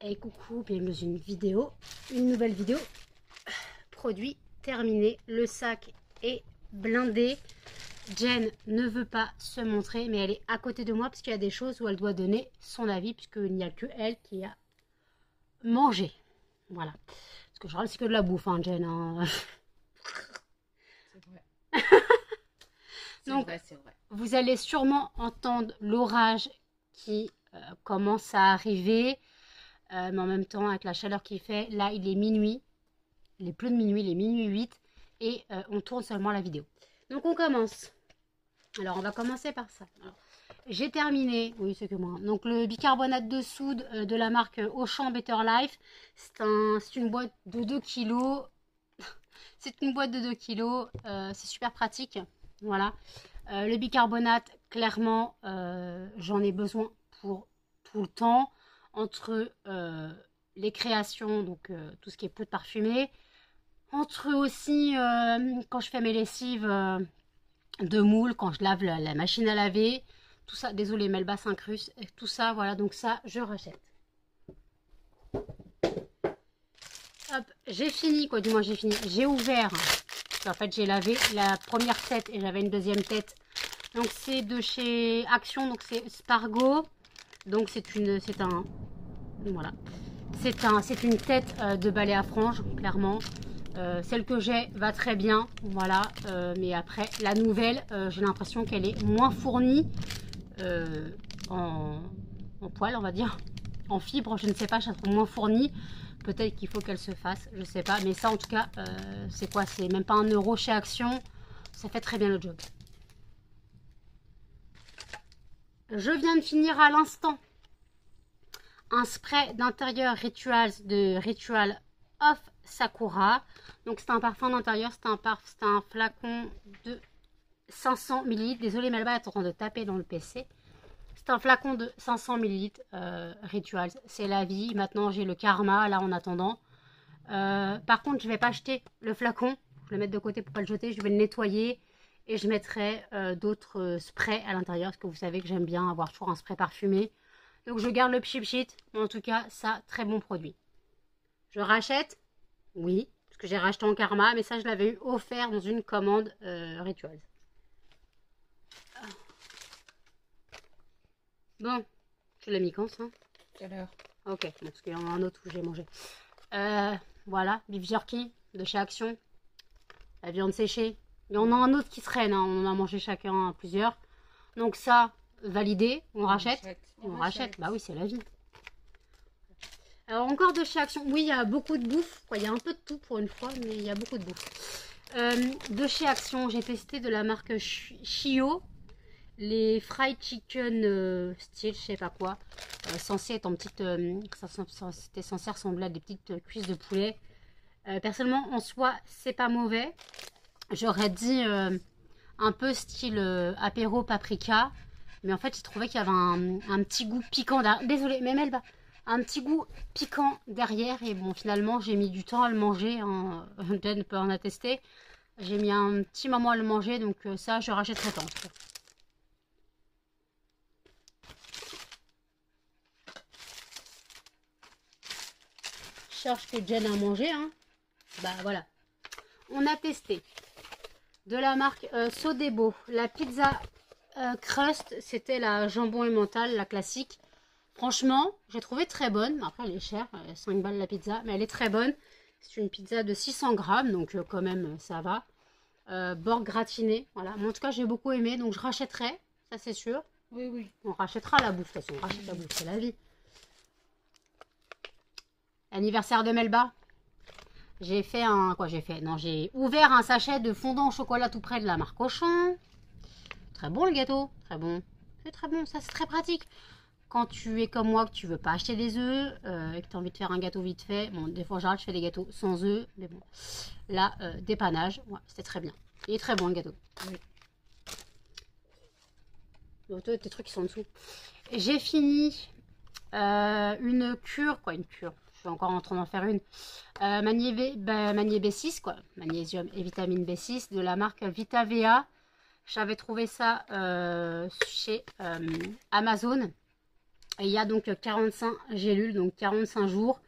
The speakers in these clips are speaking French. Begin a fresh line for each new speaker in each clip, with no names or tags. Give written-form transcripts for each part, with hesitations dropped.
Et coucou, bienvenue dans une nouvelle vidéo. Produit terminé, le sac est blindé. Jen ne veut pas se montrer, mais elle est à côté de moi parce qu'il y a des choses où elle doit donner son avis, puisqu'il n'y a que elle qui a mangé. Voilà. Parce que je râle, c'est que de la bouffe, hein, Jen. Hein.
C'est vrai.
Donc,
c'est vrai.
vous allez sûrement entendre l'orage qui commence à arriver. Mais en même temps, avec la chaleur qu'il fait, là, il est minuit. Il est plus de minuit, il est minuit 8. Et on tourne seulement la vidéo. Donc, on commence. Alors, on va commencer par ça. J'ai terminé, oui, c'est que moi. Donc, le bicarbonate de soude de la marque Auchan Better Life. C'est une boîte de 2 kg. C'est une boîte de 2 kg. C'est super pratique. Voilà. Le bicarbonate, clairement, j'en ai besoin pour tout le temps. Entre les créations, donc tout ce qui est peu de parfumé. Entre aussi, quand je fais mes lessives de moule, quand je lave la machine à laver. Tout ça, désolé, Melba s'incruste. Tout ça, voilà, donc ça, je rachète. Hop, j'ai fini, quoi, du moins j'ai fini. J'ai ouvert, en fait, j'ai lavé la première tête et j'avais une deuxième tête. Donc, c'est de chez Action, donc c'est Spargo. Donc, c'est un... Voilà. C'est une tête de balai à franges, clairement. Celle que j'ai va très bien, voilà. Mais après, la nouvelle, j'ai l'impression qu'elle est moins fournie en poil, on va dire. En fibre, je ne sais pas, je la trouve moins fournie. Peut-être qu'il faut qu'elle se fasse, je sais pas. Mais ça, en tout cas, c'est quoi? C'est même pas 1 € chez Action. Ça fait très bien le job. Je viens de finir à l'instant un spray d'intérieur Rituals de Ritual of Sakura. Donc c'est un parfum d'intérieur, c'est un flacon de 500 ml. Désolée, Melba est en train de taper dans le PC. C'est un flacon de 500 ml Rituals. C'est la vie. Maintenant j'ai le Karma là en attendant. Par contre je vais pas acheter le flacon. Je vais le mettre de côté pour pas le jeter. Je vais le nettoyer et je mettrai d'autres sprays à l'intérieur parce que vous savez que j'aime bien avoir toujours un spray parfumé. Donc je garde le Pchip Sheet, mais en tout cas, ça, très bon produit. Je rachète? Oui, parce que j'ai racheté en Karma, mais ça, je l'avais eu offert dans une commande Rituals. Bon, je l'ai mis quand ça?
Tout à l'heure.
Ok, bon, parce qu'il y en a un autre où j'ai mangé. Voilà, beef jerky de chez Action. La viande séchée. Il y en a un autre qui traîne, hein, on en a mangé chacun plusieurs. Donc ça, validé, on rachète. On rachète, bah oui, c'est la vie. Alors, encore de chez Action. Oui, il y a beaucoup de bouffe. Quoi, il y a un peu de tout pour une fois, mais il y a beaucoup de bouffe. De chez Action, j'ai testé de la marque Chio. Les fried chicken style, je sais pas quoi. Censé être en petite... C'était censé ressembler à des petites cuisses de poulet. Personnellement, en soi, c'est pas mauvais. J'aurais dit un peu style apéro paprika. Mais en fait, j'ai trouvé qu'il y avait un petit goût piquant derrière. Désolée, mais Melba, un petit goût piquant derrière. Et bon, finalement, j'ai mis du temps à le manger. Hein. Jen peut en attester. J'ai mis un petit moment à le manger. Donc ça, je rachèterai pas. Je cherche que Jen a mangé. Hein. Bah voilà. On a testé de la marque Sodebo. La pizza... crust, c'était la jambon emmental, la classique. Franchement, j'ai trouvé très bonne. Après, elle est chère, 5 balles la pizza, mais elle est très bonne. C'est une pizza de 600 grammes, donc quand même, ça va. Bord gratiné, voilà. Mais en tout cas, j'ai beaucoup aimé, donc je rachèterai, ça c'est sûr.
Oui, oui.
On rachètera la bouffe, de toute façon, on rachète la bouffe, c'est la vie. Anniversaire de Melba. J'ai fait un... Quoi j'ai fait? Non, j'ai ouvert un sachet de fondant au chocolat tout près de la marque Auchan. Très bon le gâteau, très bon. C'est très bon, ça c'est très pratique. Quand tu es comme moi, que tu veux pas acheter des œufs et que tu as envie de faire un gâteau vite fait. Bon, des fois, en général, je fais des gâteaux sans œufs. Mais bon, là, dépannage, ouais, c'était très bien. Il est très bon le gâteau. Oui. Donc, tes trucs qui sont en dessous. J'ai fini une cure, quoi, une cure. Je suis encore en train d'en faire une. Magné B6, quoi. Magnésium et vitamine B6 de la marque VitaVea. J'avais trouvé ça chez Amazon. Et il y a donc 45 gélules, donc 45 jours.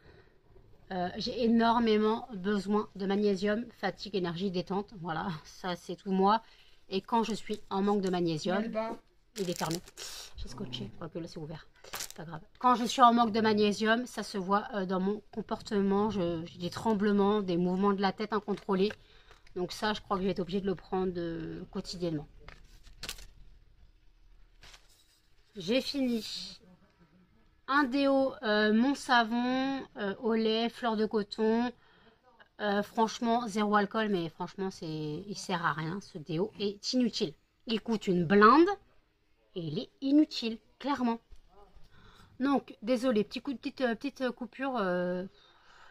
J'ai énormément besoin de magnésium, fatigue, énergie, détente. Voilà, ça c'est tout moi. Et quand je suis en manque de magnésium, il est fermé. J'ai scotché, quoique là c'est ouvert. Pas grave. Quand je suis en manque de magnésium, ça se voit dans mon comportement. J'ai des tremblements, des mouvements de la tête incontrôlés. Donc ça, je crois que je vais être obligée de le prendre quotidiennement. J'ai fini. Un déo, mon savon, au lait, fleur de coton. Franchement, zéro alcool, mais franchement, il sert à rien. Ce déo est inutile. Il coûte une blinde et il est inutile, clairement. Donc, désolé, petite coupure.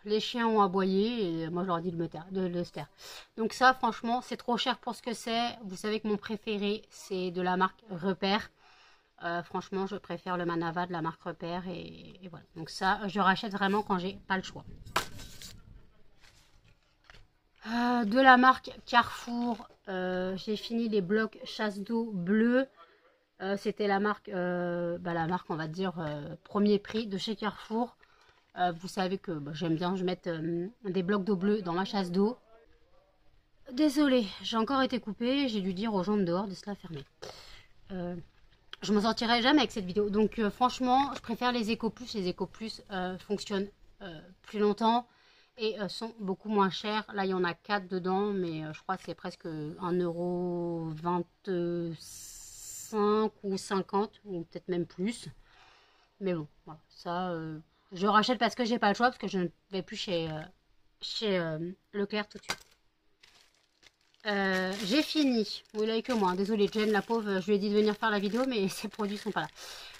Les chiens ont aboyé et moi je leur dis de le taire. Donc ça, franchement, c'est trop cher pour ce que c'est. Vous savez que mon préféré, c'est de la marque Repère. Franchement, je préfère le Manava de la marque Repère et voilà. Donc ça, je rachète vraiment quand j'ai pas le choix. De la marque Carrefour, j'ai fini les blocs chasse d'eau bleus. C'était la marque, on va dire, premier prix de chez Carrefour. Vous savez que j'aime bien, je mette des blocs d'eau bleue dans ma chasse d'eau. Désolée, j'ai encore été coupée, j'ai dû dire aux gens de dehors de se la fermer. Je m'en sortirai jamais avec cette vidéo. Donc franchement, je préfère les EcoPlus. Les EcoPlus fonctionnent plus longtemps et sont beaucoup moins chers. Là, il y en a 4 dedans, mais je crois que c'est presque 1,25 € ou 50, ou peut-être même plus. Mais bon, voilà, ça, je rachète parce que j'ai pas le choix, parce que je ne vais plus chez Leclerc tout de suite. J'ai fini. Vous l'avez que moi. Désolée, Jen, la pauvre, je lui ai dit de venir faire la vidéo, mais ses produits sont pas là.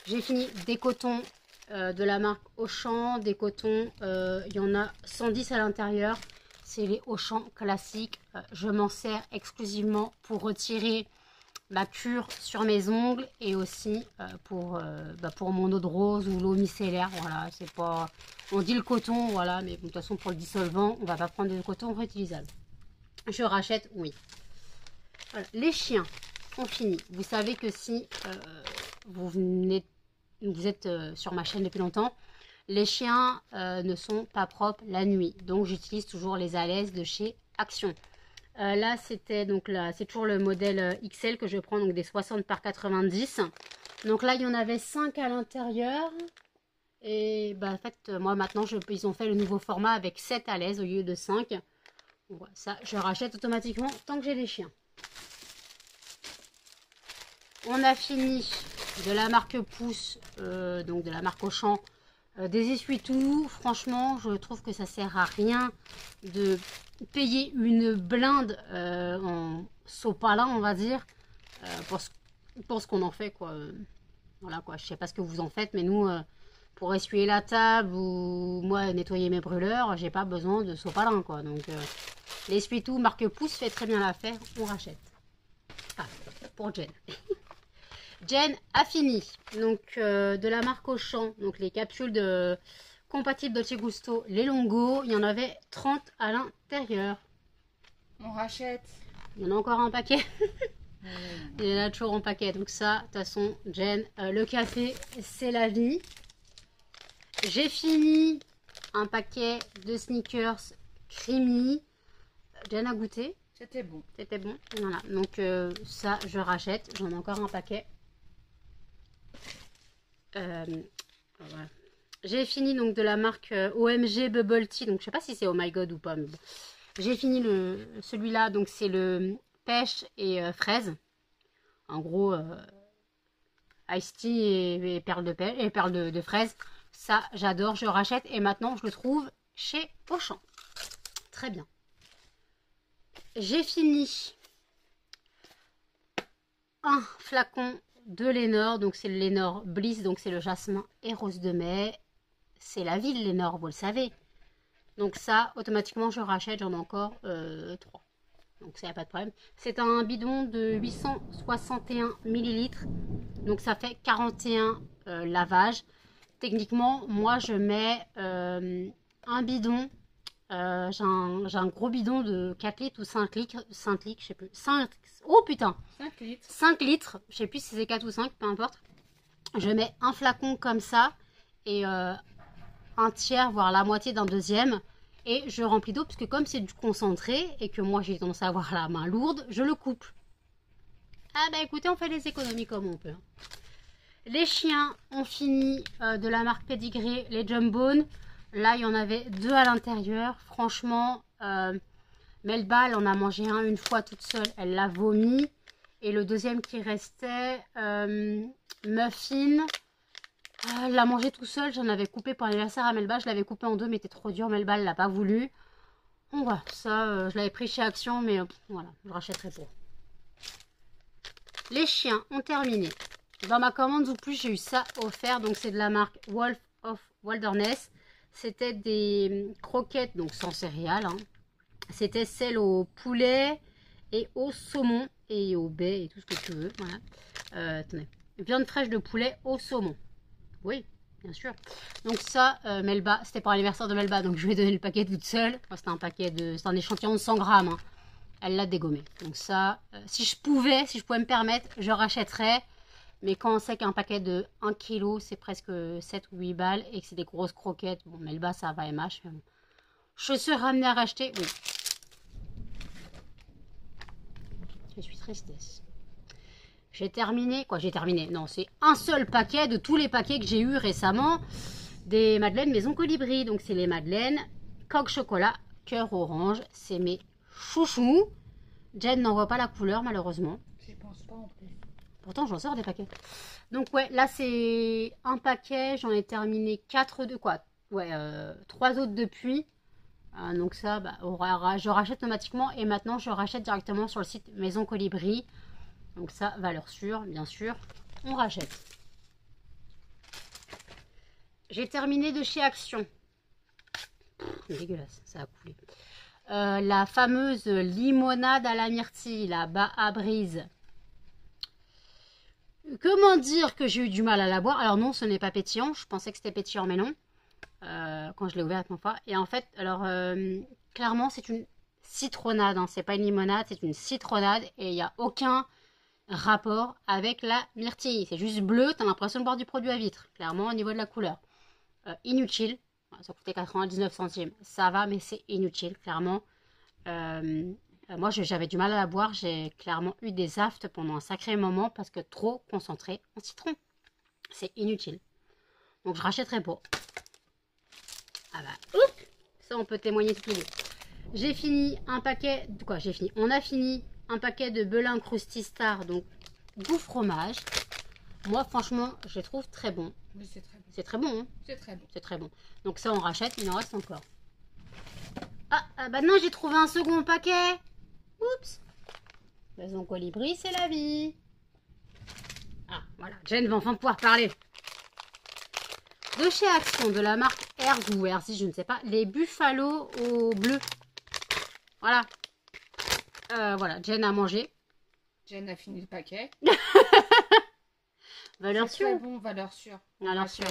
J'ai fini des cotons de la marque Auchan. Des cotons, il y en a 110 à l'intérieur. C'est les Auchan classiques. Je m'en sers exclusivement pour retirer la cure sur mes ongles et aussi pour mon eau de rose ou l'eau micellaire. Voilà, c'est pas. On dit le coton, voilà, mais de toute façon, pour le dissolvant, on va pas prendre du coton réutilisable. Je rachète, oui. Voilà. Les chiens ont fini. Vous savez que si vous êtes sur ma chaîne depuis longtemps, les chiens ne sont pas propres la nuit. Donc j'utilise toujours les Alès de chez Action. Là c'était donc là, c'est toujours le modèle XL que je prends, donc des 60 par 90. Donc là il y en avait 5 à l'intérieur. Et en fait moi maintenant ils ont fait le nouveau format avec 7 Alès au lieu de 5. Voilà, ça, je rachète automatiquement tant que j'ai des chiens. On a fini de la marque Pouce, donc de la marque Auchan, des essuie-tout. Franchement, je trouve que ça sert à rien de payer une blinde en sopalin, on va dire, pour ce qu'on en fait, quoi. Voilà, quoi. Je sais pas ce que vous en faites, mais nous, pour essuyer la table ou moi nettoyer mes brûleurs, j'ai pas besoin de sopalin, quoi. Donc l'essuie-tout marque Pouce fait très bien l'affaire, on rachète. Ah, pour Jen. Jen a fini. Donc de la marque Auchan, donc les capsules compatibles Dolce Gusto, les Longo, il y en avait 30 à l'intérieur.
On rachète.
Il y en a encore un paquet. Il y en a toujours en paquet. Donc ça, de toute façon, Jen, le café, c'est la vie. J'ai fini un paquet de sneakers creamy. Jen a goûté.
C'était bon.
C'était bon. Voilà. Donc ça, je rachète. J'en ai encore un paquet. Voilà. J'ai fini donc de la marque OMG Bubble Tea. Donc je sais pas si c'est Oh My God ou pas. Mais bon. J'ai fini celui-là. Donc c'est le pêche et fraise. En gros, Ice Tea et perles de pêche et perles de fraise. Ça, j'adore. Je rachète et maintenant je le trouve chez Auchan. Très bien. J'ai fini un flacon de Lénore, donc c'est le Lénore Bliss, donc c'est le jasmin et rose de mai. C'est la ville Lénore, vous le savez. Donc ça, automatiquement, je rachète, j'en ai encore 3. Donc ça, n'y a pas de problème. C'est un bidon de 861 ml, donc ça fait 41 lavages. Techniquement, moi, je mets un bidon. J'ai un gros bidon de 4 litres ou 5 litres, je sais plus. 5, oh putain
5 litres.
5 litres, je sais plus si c'est 4 ou 5, peu importe. je mets un flacon comme ça et un tiers, voire la moitié d'un deuxième. Et je remplis d'eau, parce que comme c'est du concentré et que moi j'ai tendance à avoir la main lourde, je le coupe. Ah bah écoutez, on fait les économies comme on peut. Les chiens ont fini de la marque Pedigree, les Jumbones. Là, il y en avait 2 à l'intérieur. Franchement, Melba, elle en a mangé un une fois toute seule. Elle l'a vomi. Et le deuxième qui restait, Muffin, elle l'a mangé tout seul. J'en avais coupé pour l'anniversaire à Melba. Je l'avais coupé en 2, mais c'était trop dur. Melba, elle l'a pas voulu. Bon, voilà, ça, je l'avais pris chez Action, mais voilà, je rachèterai pour. Les chiens ont terminé. Dans ma commande Zooplus, j'ai eu ça offert. Donc, c'est de la marque Wolf of Wilderness. C'était des croquettes, donc sans céréales. Hein. C'était celle au poulet et au saumon et au baies et tout ce que tu veux. Voilà. Attendez. Viande fraîche de poulet au saumon. Oui, bien sûr. Donc ça, Melba, c'était pour l'anniversaire de Melba. Donc, je lui ai donné le paquet toute seule. C'était un paquet de... C'est un échantillon de 100 grammes. Hein. Elle l'a dégommé. Donc ça, si je pouvais me permettre, je rachèterais. Mais quand on sait qu'un paquet de 1 kg, c'est presque 7 ou 8 balles et que c'est des grosses croquettes, bon, Melba, ça va MH. Mais bon. Je serais amenée à racheter, oui. Je suis tristesse. J'ai terminé, quoi, j'ai terminé. Non, c'est un seul paquet de tous les paquets que j'ai eu récemment des madeleines Maison Colibri. Donc c'est les madeleines coque chocolat, cœur orange. C'est mes chouchous. Jen n'en voit pas la couleur malheureusement.
Je pense pas en plus.
Pourtant j'en sors des paquets. Donc ouais, là c'est un paquet. J'en ai terminé 4 de quoi. Ouais, 3 autres depuis. Donc ça, bah, je rachète automatiquement. Et maintenant je rachète directement sur le site Maison Colibri. Donc ça, valeur sûre, bien sûr. On rachète. J'ai terminé de chez Action. Dégueulasse, ça a coulé. La fameuse limonade à la myrtille, la Baha Brise. Comment dire que j'ai eu du mal à la boire? Alors non, ce n'est pas pétillant. Je pensais que c'était pétillant, mais non. Quand je l'ai ouvert avec mon fois. Et en fait, alors, clairement, c'est une citronnade. Hein. C'est pas une limonade, c'est une citronnade. Et il n'y a aucun rapport avec la myrtille. C'est juste bleu, tu as l'impression de boire du produit à vitre. Clairement, au niveau de la couleur. Inutile. Ça coûtait 99 centimes. Ça va, mais c'est inutile, clairement. Moi, j'avais du mal à la boire. J'ai clairement eu des aftes pendant un sacré moment parce que trop concentré en citron. C'est inutile. Donc, je rachèterai pas. Ah bah, ça, on peut témoigner tous les deux. J'ai fini un paquet... Quoi, j'ai fini? On a fini un paquet de Belin Krusty Star, donc goût fromage. Moi, franchement, je les trouve très bons.
Oui, c'est très bon.
C'est très bon, hein?
C'est très bon.
C'est très bon. Donc ça, on rachète, il en reste encore. Ah bah non, j'ai trouvé un second paquet. Oups. Maison Colibri, c'est la vie. Ah, voilà. Jen va enfin pouvoir parler. De chez Action, de la marque Herz ou Herzi, je ne sais pas. Les Buffalo au bleu. Voilà. Voilà, Jen a mangé.
Jen a fini le paquet.
Valeur sûre.
Très bon, valeur sûre.
Valeur sûre.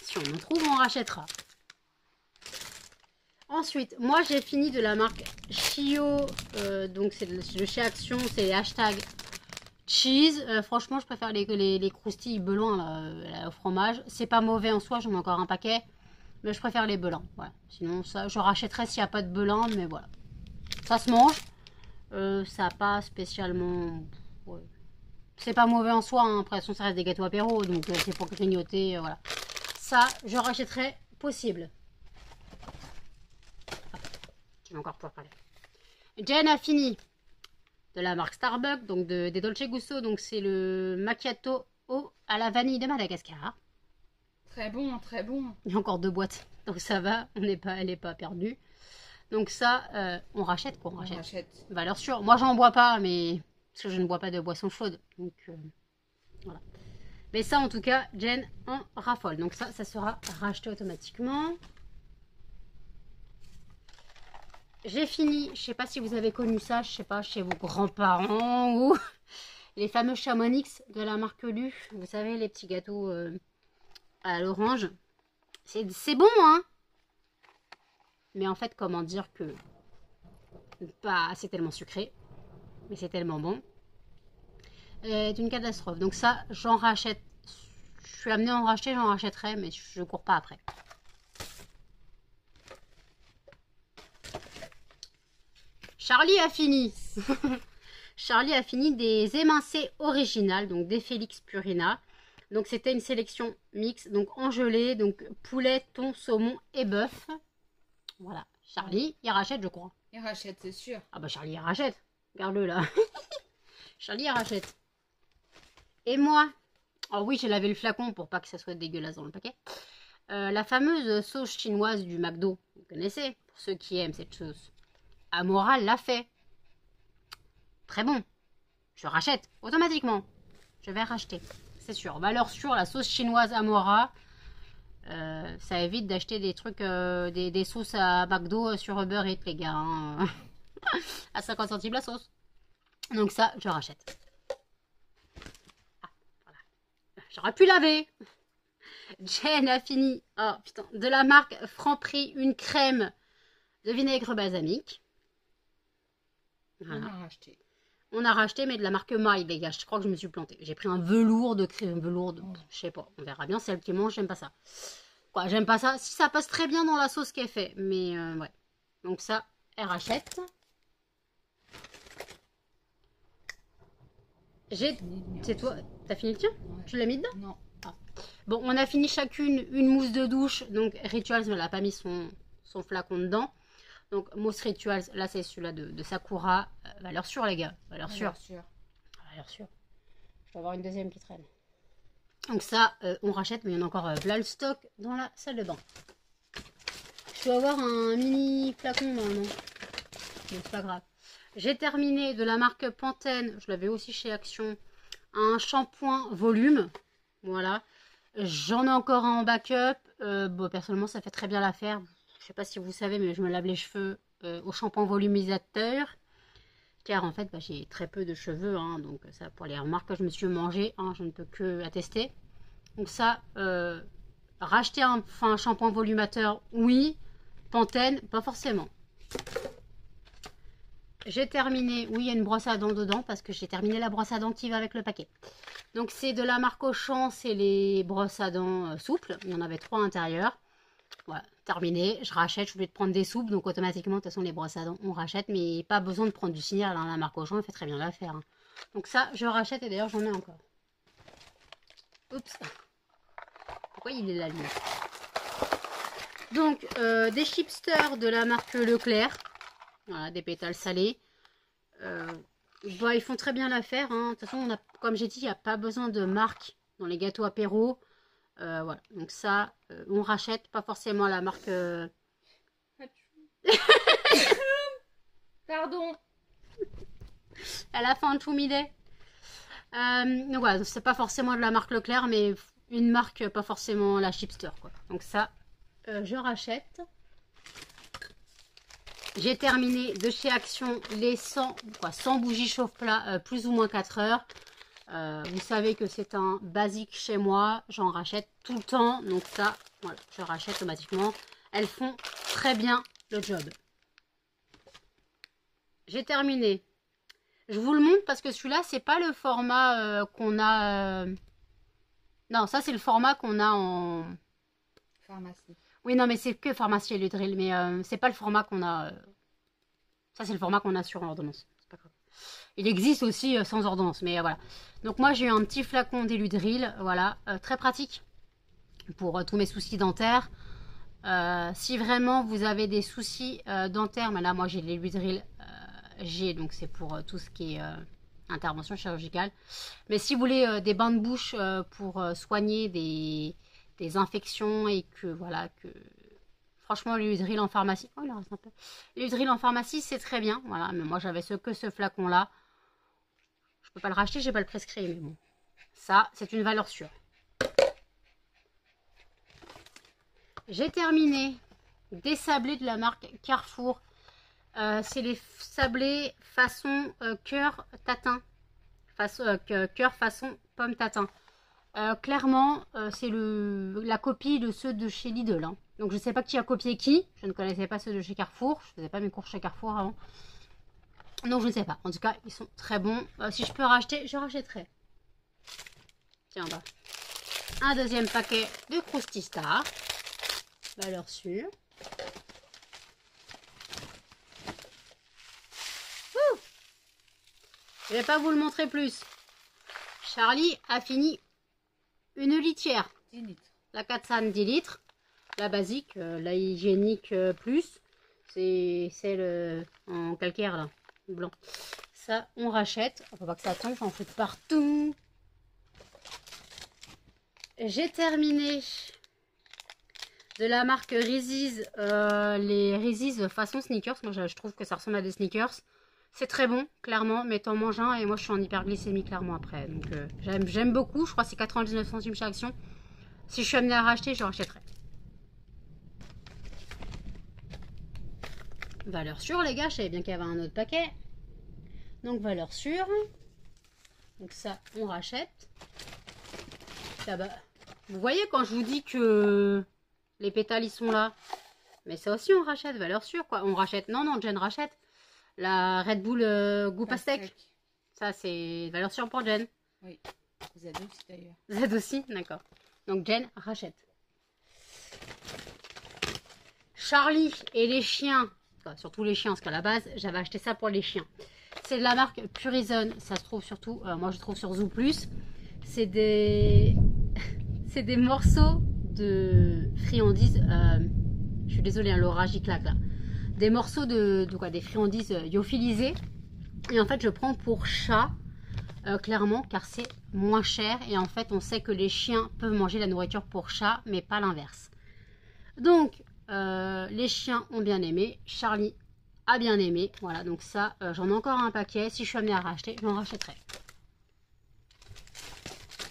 Si on en trouve, on rachètera. Ensuite, moi j'ai fini de la marque Chio. Donc c'est de chez Action, c'est les hashtags cheese. Franchement, je préfère les croustilles belins là, au fromage. C'est pas mauvais en soi, j'en ai encore un paquet. Mais je préfère les belins. Voilà. Sinon, ça, je rachèterai s'il n'y a pas de belin. Mais voilà. Ça se mange. Ça n'a pas spécialement... Ouais. C'est pas mauvais en soi. Hein. Après, ça reste des gâteaux apéro. Donc c'est pour grignoter. Voilà. Ça, je rachèterai possible. Je vais encore pouvoir parler. Jen a fini de la marque Starbucks, donc des Dolce Gusto. Donc c'est le macchiato au à la vanille de Madagascar.
Très bon, très bon.
Il y a encore 2 boîtes, donc ça va, elle n'est pas perdue. Donc ça, on rachète quoi, on rachète. Valeur sûre. Moi j'en bois pas, mais parce que je ne bois pas de boisson chaude. Donc voilà. Mais ça en tout cas, Jen en raffole. Donc ça sera racheté automatiquement. J'ai fini, je sais pas si vous avez connu ça, je sais pas, chez vos grands-parents ou les fameux Chamonix de la marque Lu. Vous savez, les petits gâteaux à l'orange. C'est bon, hein? Mais en fait, comment dire que... Bah, c'est tellement sucré, mais c'est tellement bon. C'est une catastrophe. Donc ça, j'en rachète suis amenée à en racheter, j'en rachèterai, mais je cours pas après. Charlie a fini. Charlie a fini des émincés originales, donc des Félix Purina. Donc c'était une sélection mixte, donc en gelée, donc poulet, thon, saumon et bœuf. Voilà. Charlie, il rachète, je crois.
Il rachète, c'est sûr.
Ah bah Charlie, il rachète. Regarde-le là. Charlie, il rachète. Et moi, oh oui, j'ai lavé le flacon pour pas que ça soit dégueulasse dans le paquet. La fameuse sauce chinoise du McDo, vous connaissez, pour ceux qui aiment cette sauce. Amora l'a fait. Très bon. Je rachète automatiquement. Je vais racheter, c'est sûr. Valeur sûre, la sauce chinoise Amora. Ça évite d'acheter des trucs, des sauces à McDo sur Uber Eats, les gars. Hein. À 50 centimes la sauce. Donc ça, je rachète. Ah, voilà. J'aurais pu laver. Jen a fini. Oh putain. De la marque Franprix, une crème de vinaigre balsamique. Voilà.
On a racheté.
On a racheté, mais de la marque Maille, les gars. Je crois que je me suis plantée. J'ai pris un velours de crème, velours de... Je sais pas, on verra bien. Celle qui mange, j'aime pas ça. Quoi, j'aime pas ça. Si ça passe très bien dans la sauce qu'elle fait. Mais ouais. Donc ça, elle rachète. C'est toi. T'as fini le tien?
Ouais.
Tu l'as mis dedans?
Non.
Ah. Bon, on a fini chacune une mousse de douche. Donc Rituals, mais elle n'a pas mis son flacon dedans. Donc, Mousse Rituals, là c'est celui-là de Sakura. Valeur sûre, les gars. Valeur sûre. Valeur sûre. Je dois avoir une deuxième qui traîne. Donc, ça, on rachète, mais il y en a encore plein le stock dans la salle de bain. Je dois avoir un mini flacon normalement. Mais c'est pas grave. J'ai terminé de la marque Pantene. Je l'avais aussi chez Action. Un shampoing volume. Voilà. J'en ai encore un en backup. Bon, personnellement, ça fait très bien l'affaire. Je sais pas si vous savez, mais je me lave les cheveux au shampoing volumisateur. Car en fait, bah, j'ai très peu de cheveux. Hein, donc ça, pour les remarques que je me suis mangé, hein, je ne peux que attester. Donc ça, racheter un shampoing volumateur, oui. Pantene, pas forcément. J'ai terminé, oui, il y a une brosse à dents dedans parce que j'ai terminé la brosse à dents qui va avec le paquet. Donc c'est de la marque Auchan, c'est les brosses à dents souples. Il y en avait 3 à l'intérieur. Voilà, terminé. Je rachète, je voulais prendre des soupes, donc automatiquement, de toute façon, les brosses à dents, on rachète, mais pas besoin de prendre du signal. Hein, la marque Auchan, elle fait très bien l'affaire. Hein. Donc ça, je rachète et d'ailleurs, j'en ai encore. Oups. Pourquoi il est là, lui? Donc, des chipsters de la marque Leclerc. Voilà, des pétales salés. Bah, ils font très bien l'affaire. Hein. De toute façon, comme j'ai dit, il n'y a pas besoin de marque dans les gâteaux apéro. Voilà, donc ça, on rachète, pas forcément la marque...
Pardon.
Elle a fait un choumidet. Donc voilà, c'est pas forcément de la marque Leclerc, mais une marque, pas forcément la chipster, quoi. Donc ça, je rachète. J'ai terminé de chez Action les 100 bougies chauffe-plat, plus ou moins 4 heures. Vous savez que c'est un basique chez moi, j'en rachète tout le temps, donc ça, voilà, je rachète automatiquement. Elles font très bien le job. J'ai terminé. Je vous le montre parce que celui-là, c'est pas le format qu'on a... Non, ça c'est le format qu'on a en...
Pharmacie.
Oui, non, mais c'est que pharmacie et le drill, mais c'est pas le format qu'on a... Ça, c'est le format qu'on a sur ordonnance. C'est pas grave. Il existe aussi sans ordonnance, mais voilà. Donc moi, j'ai eu un petit flacon d'Eludril, voilà, très pratique pour tous mes soucis dentaires. Si vraiment vous avez des soucis dentaires, mais là, moi, j'ai de l'Eludril, donc c'est pour tout ce qui est intervention chirurgicale. Mais si vous voulez des bains de bouche pour soigner des infections et que, voilà, que... Franchement, l'Eludril en pharmacie... Oh, il en reste un peu. L'Eludril en pharmacie, c'est très bien. Voilà, mais moi, j'avais que ce flacon-là. Je peux pas le racheter, j'ai pas le prescrit, mais bon. Ça, c'est une valeur sûre. J'ai terminé des sablés de la marque Carrefour. C'est les sablés façon cœur tatin. Cœur façon pomme tatin. Clairement, c'est la copie de ceux de chez Lidl. Hein. Donc, je ne sais pas qui a copié qui. Je ne connaissais pas ceux de chez Carrefour. Je ne faisais pas mes cours chez Carrefour avant. Donc, je ne sais pas. En tout cas, ils sont très bons. Si je peux racheter, je rachèterai. Tiens, bah. un deuxième paquet de Krusty Star. Valeur sûre. Ouh, je vais pas vous le montrer plus. Charlie a fini une litière.
10 litres.
La Katsan 10 litres. La basique, la hygiénique plus. C'est celle en calcaire là, blanc. Ça, on rachète. On ne faut pas que ça tombe, j'en fais partout. J'ai terminé de la marque Reese's, les Reese's façon sneakers. Moi, je trouve que ça ressemble à des sneakers. C'est très bon, clairement, mais t'en manges un et moi, je suis en hyperglycémie, clairement, après. Donc, j'aime beaucoup. Je crois que c'est 99 centimes chaque action. Si je suis amenée à racheter, je rachèterai. Valeur sûre, les gars. Je savais bien qu'il y avait un autre paquet. Donc, valeur sûre. Donc, ça, on rachète. Là -bas. Vous voyez quand je vous dis que les pétales, ils sont là. Mais ça aussi, on rachète. Valeur sûre, quoi. On rachète. Non, non, Jen rachète. La Red Bull goût pastèque. Ça, c'est valeur sûre pour Jen.
Oui. Z aussi, d'ailleurs.
Z aussi, d'accord. Donc, Jen rachète. Charlie et les chiens. Enfin, surtout les chiens, parce qu'à la base, j'avais acheté ça pour les chiens. C'est de la marque Purizon. Ça se trouve surtout, moi je trouve sur Zoo+. C'est des... c'est des morceaux de friandises. Je suis désolée, hein, l'orage il claque là. Des morceaux de quoi, des friandises lyophilisées. Et en fait, je prends pour chat, clairement, car c'est moins cher. Et en fait, on sait que les chiens peuvent manger la nourriture pour chat, mais pas l'inverse. Donc, les chiens ont bien aimé. Charlie a bien aimé. Voilà, donc ça, j'en ai encore un paquet. Si je suis amenée à racheter, j'en rachèterai.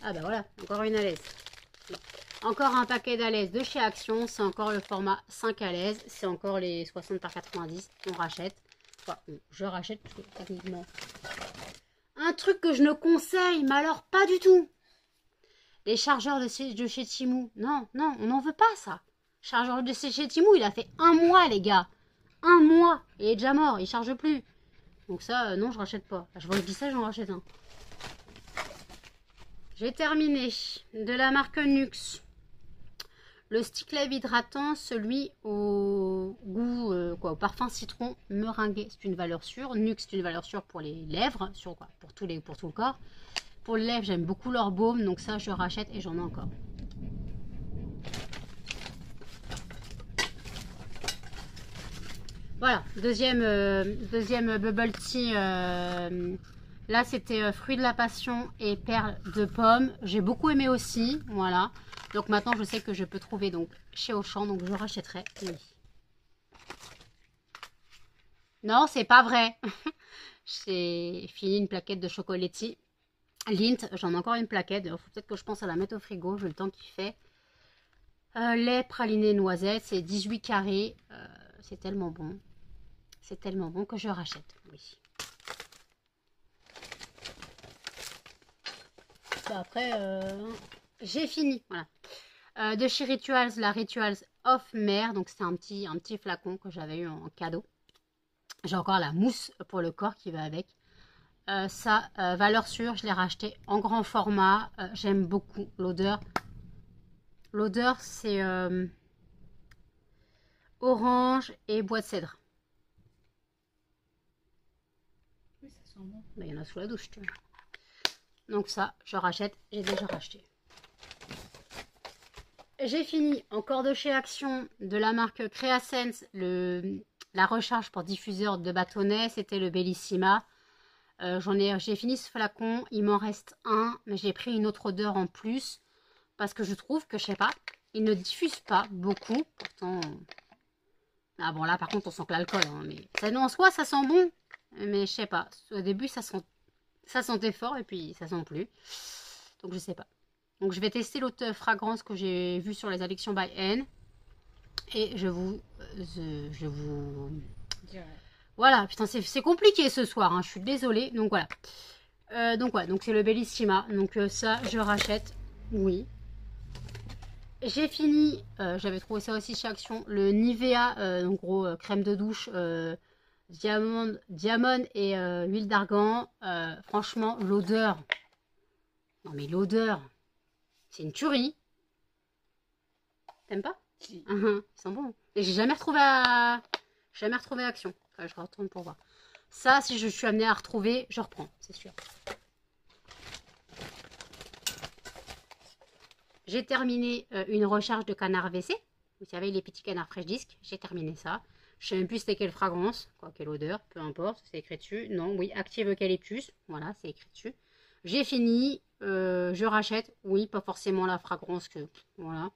Ah bah voilà, encore une à l'aise. Encore un paquet d'à l'aise de chez Action. C'est encore le format 5 à l'aise. C'est encore les 60 par 90. On rachète. Enfin, je rachète parce que techniquement... Un truc que je ne conseille, mais alors pas du tout. Les chargeurs de chez Temu. Non, non, on n'en veut pas ça. Chargeur de chez Temu, il a fait 1 mois, les gars. 1 mois. Il est déjà mort, il charge plus. Donc ça, non, je rachète pas. Je vois que je dis ça, j'en rachète un. J'ai terminé. De la marque Nux. Le stick lèvre hydratant, celui au goût, au parfum citron meringué. C'est une valeur sûre. Nux, c'est une valeur sûre pour les lèvres, sur quoi, pour tout le corps. Pour les lèvres, j'aime beaucoup leur baume, donc ça, je rachète et j'en ai encore. Voilà, deuxième bubble tea. Là, c'était fruit de la passion et perles de pomme. J'ai beaucoup aimé aussi, voilà. Donc maintenant, je sais que je peux trouver donc chez Auchan, donc je rachèterai. Oui. Non, c'est pas vrai. J'ai fini une plaquette de chocolatier Lindt. J'en ai encore une plaquette. Il faut peut-être que je pense à la mettre au frigo. J'ai le temps qu'il fait. Lait praliné noisette, c'est 18 carrés. C'est tellement bon. C'est tellement bon que je rachète. Oui. Bah après, j'ai fini. Voilà. De chez Rituals, la Rituals of Mer. Donc c'est un petit flacon que j'avais eu en cadeau. J'ai encore la mousse pour le corps qui va avec. Ça, valeur sûre, je l'ai racheté en grand format. J'aime beaucoup l'odeur. L'odeur, c'est orange et bois de cèdre.
Oui, ça sent bon.
Il y en a sous la douche, tu vois. Donc ça, je rachète. J'ai déjà racheté. J'ai fini. Encore de chez Action, de la marque Creasense, la recharge pour diffuseur de bâtonnets. C'était le Bellissima. J'ai fini ce flacon. Il m'en reste un, mais j'ai pris une autre odeur en plus. Parce que je trouve que, je sais pas, il ne diffuse pas beaucoup. Pourtant... Ah bon, là, par contre, on sent que l'alcool. Hein, mais... En soi, ça sent bon. Mais je sais pas. Au début, ça sentait fort et puis ça sent plus. Donc, je sais pas. Donc, je vais tester l'autre fragrance que j'ai vue sur les Addictions by N. Et je vous... Voilà, putain, c'est compliqué ce soir. Hein, je suis désolée. Donc, voilà. Donc c'est le Bellissima. Donc, ça, je rachète. Oui. J'ai fini, j'avais trouvé ça aussi chez Action, le Nivea, donc gros crème de douche, diamond et huile d'argan. Franchement, l'odeur, non mais l'odeur, C'est une tuerie. T'aimes pas?
Si.
Ils sont bons. Et j'ai jamais retrouvé Action. Enfin, je retourne pour voir. Ça, si je suis amenée à retrouver, je reprends, c'est sûr. J'ai terminé une recharge de canard WC. Vous savez, les petits canards Fresh Disc. J'ai terminé ça. Je sais même plus c'était quelle fragrance, quoi, quelle odeur, peu importe, c'est écrit dessus. Non, oui, Active Eucalyptus. Voilà, c'est écrit dessus. J'ai fini. Je rachète. Oui, pas forcément la fragrance que... Voilà.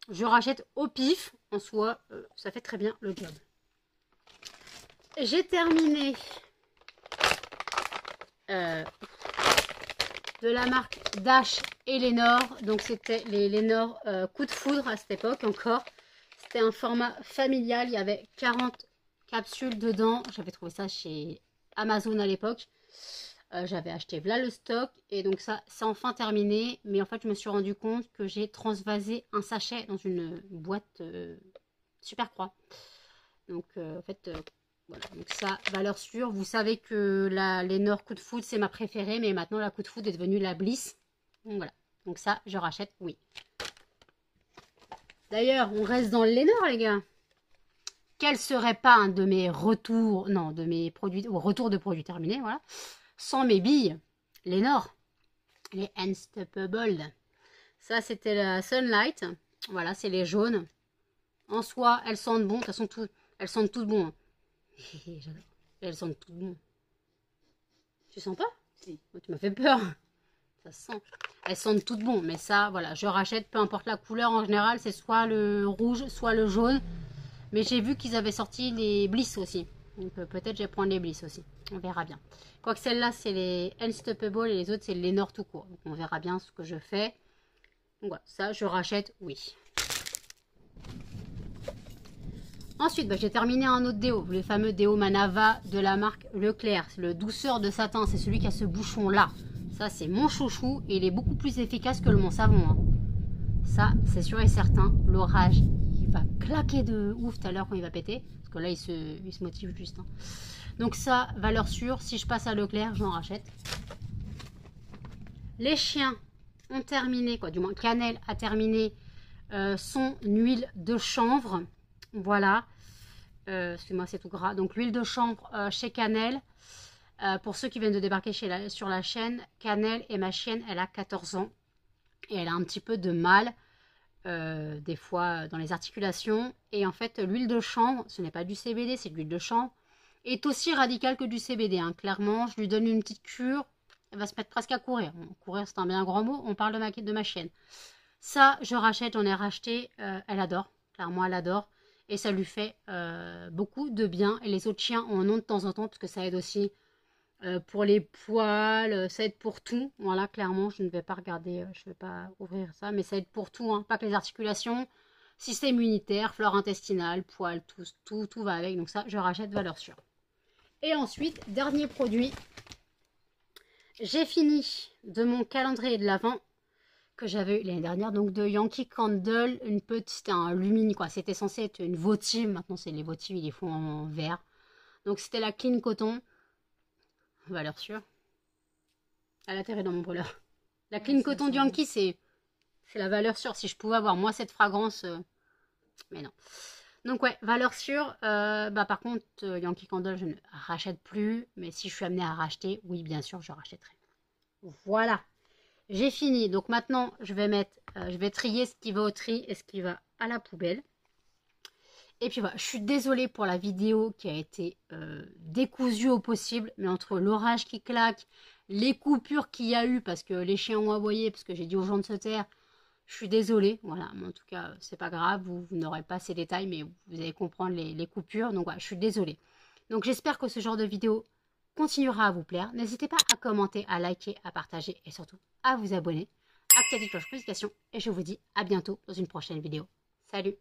Je rachète au pif. En soi, ça fait très bien le job. J'ai terminé de la marque Dash et Lénore. Donc c'était les Lénore coup de foudre à cette époque encore. C'était un format familial. Il y avait 40 capsules dedans. J'avais trouvé ça chez Amazon à l'époque. J'avais acheté là le stock. Et donc ça, c'est enfin terminé. Mais en fait, je me suis rendu compte que j'ai transvasé un sachet dans une boîte Super Croix. Donc en fait... voilà, donc ça, valeur sûre. Vous savez que la Lénore coup de foudre, c'est ma préférée, mais maintenant la coup de foudre est devenue la Bliss. Donc voilà, donc ça, je rachète, oui. D'ailleurs, on reste dans le Lénore, les gars. Quel serait pas un de mes retours, non, de mes produits, ou retours de produits terminés, voilà, sans mes billes, Lénore, les Unstoppable. Ça, c'était la Sunlight. Voilà, c'est les jaunes. En soi, elles sentent bon, de toute façon, elles sentent toutes bon. J'adore. Elles sentent toutes bon. Tu sens pas?
Si.
Oh, tu m'as fait peur. Ça se sent. Elles sentent toutes bon, mais ça, voilà, je rachète, peu importe la couleur, en général, c'est soit le rouge, soit le jaune. Mais j'ai vu qu'ils avaient sorti les Bliss aussi. Donc peut-être je vais prendre les Bliss aussi. On verra bien. Quoique celle-là, c'est les Unstoppable et les autres, c'est les Lénore tout court. Donc on verra bien ce que je fais. Donc voilà, ça, je rachète, oui. Ensuite, j'ai terminé un autre déo, le fameux déo Manava de la marque Leclerc. Le douceur de satin, c'est celui qui a ce bouchon-là. Ça, c'est mon chouchou et il est beaucoup plus efficace que le Mon Savon. Hein. Ça, c'est sûr et certain. L'orage, il va claquer de ouf tout à l'heure quand il va péter. Parce que là, il se motive juste. Hein. Donc ça, valeur sûre. Si je passe à Leclerc, j'en rachète. Les chiens ont terminé, quoi. Du moins, Cannelle a terminé son huile de chanvre. Voilà, excusez-moi, c'est tout gras. Donc l'huile de chanvre chez Cannelle. Pour ceux qui viennent de débarquer sur la chaîne, Cannelle est ma chienne, elle a 14 ans. Et elle a un petit peu de mal, des fois, dans les articulations. Et en fait, l'huile de chanvre, ce n'est pas du CBD, c'est de l'huile de chanvre, est aussi radicale que du CBD. Hein. Clairement, je lui donne une petite cure, elle va se mettre presque à courir. Bon, courir, c'est un bien grand mot, on parle de ma chienne. Ça, je rachète, j'en ai racheté, elle adore. Clairement, elle adore. Et ça lui fait beaucoup de bien. Et les autres chiens en ont de temps en temps, parce que ça aide aussi pour les poils, ça aide pour tout. Voilà, clairement, je ne vais pas regarder, je ne vais pas ouvrir ça, mais ça aide pour tout, hein, pas que les articulations, système immunitaire, flore intestinale, poils, tout va avec. Donc ça, je rachète, valeur sûre. Et ensuite, dernier produit, j'ai fini de mon calendrier de l'Avent que j'avais eu l'année dernière, donc de Yankee Candle, une petite, c'était un lumini, quoi. C'était censé être une votive, maintenant c'est les votives, ils les font en vert. Donc c'était la Clean Coton, valeur sûre. Elle atterrit dans mon brûleur. La Clean Coton de Yankee, c'est la valeur sûre. Si je pouvais avoir moi cette fragrance, mais non. Donc ouais, valeur sûre. Par contre, Yankee Candle, je ne rachète plus, mais si je suis amenée à racheter, oui, bien sûr, je rachèterai. Voilà. J'ai fini, donc maintenant je vais trier ce qui va au tri et ce qui va à la poubelle. Et puis voilà, je suis désolée pour la vidéo qui a été décousue au possible, mais entre l'orage qui claque, les coupures qu'il y a eu parce que les chiens ont aboyé, parce que j'ai dit aux gens de se taire, je suis désolée. Voilà, mais en tout cas, c'est pas grave, vous n'aurez pas ces détails, mais vous allez comprendre les coupures, donc voilà, je suis désolée. Donc j'espère que ce genre de vidéo continuera à vous plaire. N'hésitez pas à commenter, à liker, à partager et surtout à vous abonner. Activez la cloche de notification et je vous dis à bientôt dans une prochaine vidéo. Salut!